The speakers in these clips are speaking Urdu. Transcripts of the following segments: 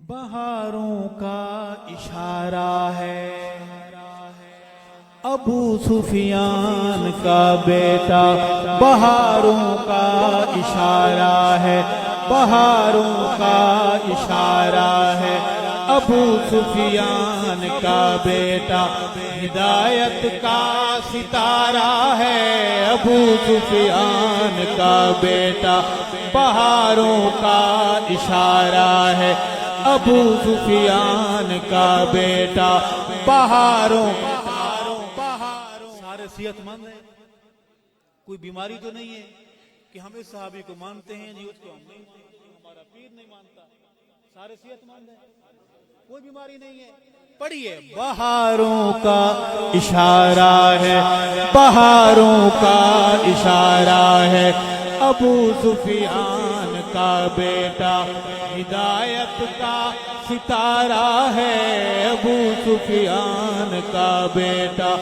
بہاروں کا اشارہ ہے، ابو سفیان کا بیٹا بہاروں کا اشارہ ہے، بہاروں کا اشارہ ہے، ابو سفیان کا بیٹا ہدایت کا ستارہ ہے، ابو سفیان کا بیٹا بہاروں کا اشارہ ہے، ابو سفیان کا بیٹا بہاروں سارے صحت مند ہیں، کوئی بیماری تو نہیں ہے کہ ہم اس صحابی کو مانتے ہیں جی اس کو ہم نہیں مانتے، ہمارا پیر نہیں مانتا، سارے صحت مند ہیں، کوئی بیماری نہیں ہے۔ پڑھیے بہاروں کا اشارہ ہے، بہاروں کا اشارہ ہے، ابو سفیان کا بیٹا ہدایت کا ستارہ ہے، ابو سفیان کا بیٹا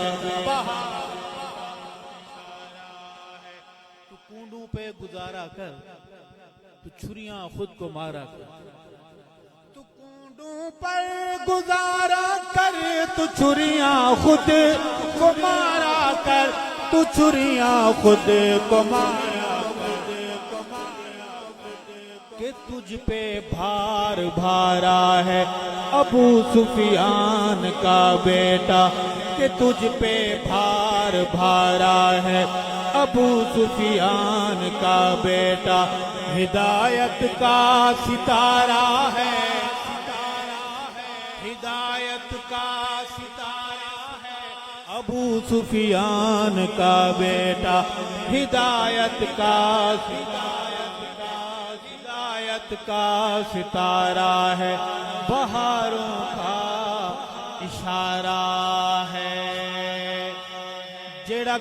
تو کونڈوں پہ گزارا کر، تو چھریاں خود کو مارا کر، تو کونڈوں پر گزارا کر، تو چھریاں خود کو مارا کر، تو چھریاں خود کو مارا کہ تجھ پہ بھار بھارا ہے، ابو سفیان کا بیٹا کہ تجھ پہ بھار بھارا ہے، ابو سفیان کا بیٹا ہدایت کا ستارہ ہے، ہدایت کا ستارہ ہے، ابو سفیان کا بیٹا ہدایت کا ستارہ ہے، بہاروں کا اشارہ ہے، جیڑا